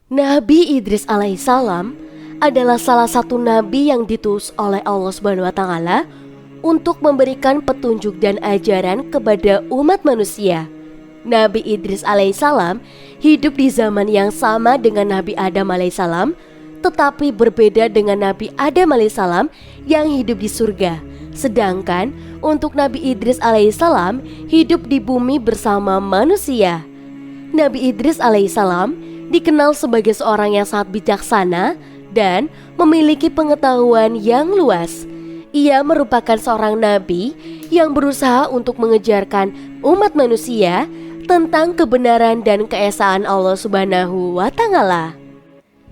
Nabi Idris alaihissalam adalah salah satu nabi yang diutus oleh Allah Subhanahu wa taala untuk memberikan petunjuk dan ajaran kepada umat manusia. Nabi Idris alaihissalam hidup di zaman yang sama dengan Nabi Adam alaihissalam, tetapi berbeda dengan Nabi Adam alaihissalam yang hidup di surga. Sedangkan untuk Nabi Idris alaihissalam hidup di bumi bersama manusia. Nabi Idris alaihissalam dikenal sebagai seorang yang sangat bijaksana dan memiliki pengetahuan yang luas. Ia merupakan seorang nabi yang berusaha untuk mengejarkan umat manusia tentang kebenaran dan keesaan Allah Subhanahu wa taala.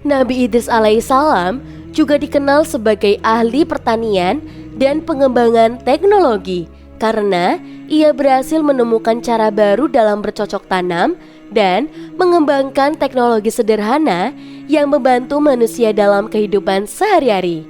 Nabi Idris alaihissalam juga dikenal sebagai ahli pertanian dan pengembangan teknologi karena ia berhasil menemukan cara baru dalam bercocok tanam dan mengembangkan teknologi sederhana yang membantu manusia dalam kehidupan sehari-hari.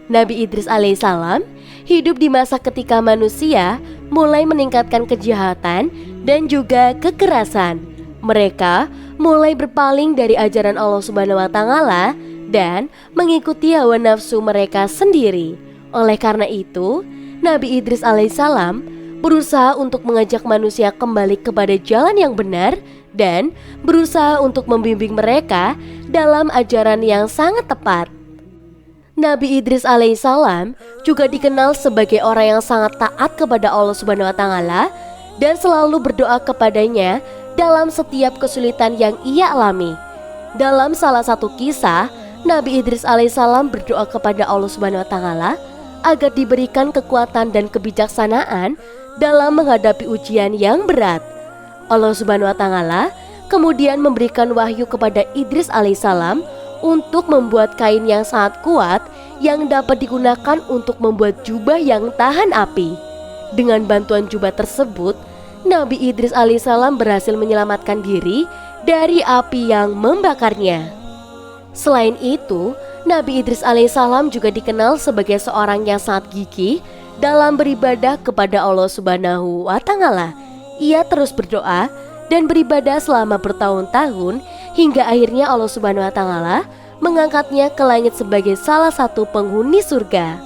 Nabi Idris alaihissalam hidup di masa ketika manusia mulai meningkatkan kejahatan dan juga kekerasan. Mereka mulai berpaling dari ajaran Allah Subhanahu wa taala dan mengikuti hawa nafsu mereka sendiri. Oleh karena itu, Nabi Idris alaihissalam berusaha untuk mengajak manusia kembali kepada jalan yang benar dan berusaha untuk membimbing mereka dalam ajaran yang sangat tepat. Nabi Idris alaihissalam juga dikenal sebagai orang yang sangat taat kepada Allah Subhanahu wa taala dan selalu berdoa kepadanya dalam setiap kesulitan yang ia alami. Dalam salah satu kisah, Nabi Idris alaihissalam berdoa kepada Allah Subhanahu wa taala agar diberikan kekuatan dan kebijaksanaan dalam menghadapi ujian yang berat. Allah Subhanahu wa taala kemudian memberikan wahyu kepada Idris alaihissalam untuk membuat kain yang sangat kuat yang dapat digunakan untuk membuat jubah yang tahan api. Dengan bantuan jubah tersebut, Nabi Idris alaihissalam berhasil menyelamatkan diri dari api yang membakarnya. Selain itu, Nabi Idris alaihissalam juga dikenal sebagai seorang yang sangat gigih dalam beribadah kepada Allah Subhanahu wa taala. Ia terus berdoa dan beribadah selama bertahun-tahun hingga akhirnya Allah Subhanahu wa taala mengangkatnya ke langit sebagai salah satu penghuni surga.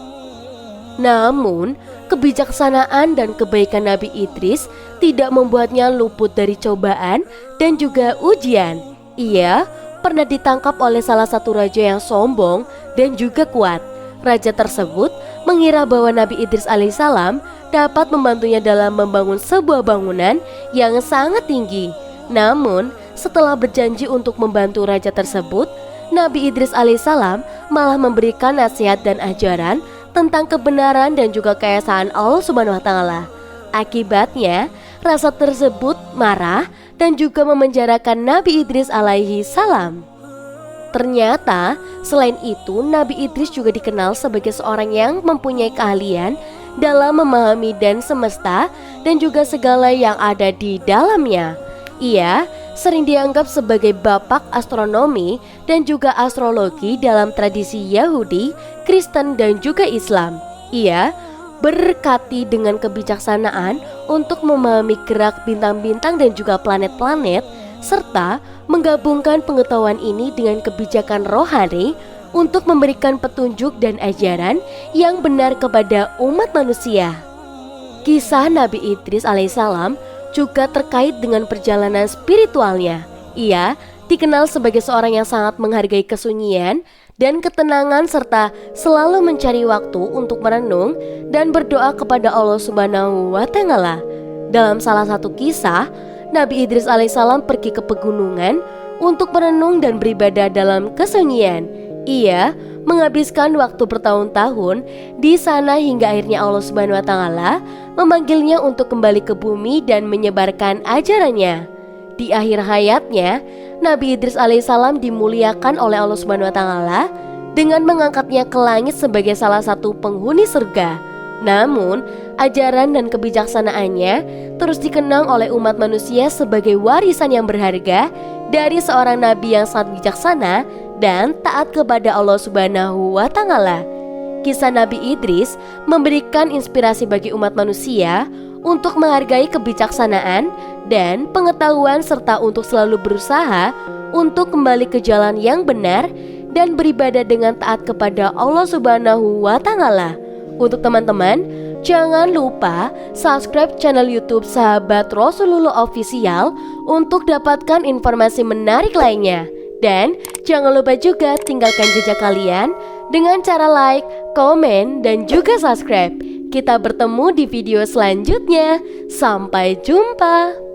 Namun, kebijaksanaan dan kebaikan Nabi Idris tidak membuatnya luput dari cobaan dan juga ujian. Ia pernah ditangkap oleh salah satu raja yang sombong dan juga kuat. Raja tersebut mengira bahwa Nabi Idris alaihissalam dapat membantunya dalam membangun sebuah bangunan yang sangat tinggi. Namun, setelah berjanji untuk membantu raja tersebut, Nabi Idris alaihissalam malah memberikan nasihat dan ajaran tentang kebenaran dan juga keesaan Allah Subhanahu wa taala. Akibatnya, rasa tersebut marah dan juga memenjarakan Nabi Idris alaihi salam. Ternyata, selain itu, Nabi Idris juga dikenal sebagai seorang yang mempunyai keahlian dalam memahami dan semesta dan juga segala yang ada di dalamnya. Ia sering dianggap sebagai bapak astronomi dan juga astrologi dalam tradisi Yahudi, Kristen dan juga Islam. Ia berkati dengan kebijaksanaan untuk memahami gerak bintang-bintang dan juga planet-planet, serta menggabungkan pengetahuan ini dengan kebijakan rohani untuk memberikan petunjuk dan ajaran yang benar kepada umat manusia. Kisah Nabi Idris alaihissalam juga terkait dengan perjalanan spiritualnya. Ia dikenal sebagai seorang yang sangat menghargai kesunyian dan ketenangan serta selalu mencari waktu untuk merenung dan berdoa kepada Allah Subhanahu wa taala. Dalam salah satu kisah, Nabi Idris alaihissalam pergi ke pegunungan untuk merenung dan beribadah dalam kesunyian. Ia menghabiskan waktu bertahun-tahun di sana hingga akhirnya Allah Subhanahu wa taala memanggilnya untuk kembali ke bumi dan menyebarkan ajarannya. Di akhir hayatnya, Nabi Idris alaihissalam dimuliakan oleh Allah Subhanahu wa taala dengan mengangkatnya ke langit sebagai salah satu penghuni surga. Namun, ajaran dan kebijaksanaannya terus dikenang oleh umat manusia sebagai warisan yang berharga dari seorang nabi yang sangat bijaksana dan taat kepada Allah Subhanahu wa taala. Kisah Nabi Idris memberikan inspirasi bagi umat manusia untuk menghargai kebijaksanaan dan pengetahuan serta untuk selalu berusaha untuk kembali ke jalan yang benar dan beribadah dengan taat kepada Allah Subhanahu wa Ta'ala. Untuk teman-teman, jangan lupa subscribe channel YouTube Sahabat Rasulullah Official untuk dapatkan informasi menarik lainnya. Dan jangan lupa juga tinggalkan jejak kalian dengan cara like, komen, dan juga subscribe. Kita bertemu di video selanjutnya. Sampai jumpa.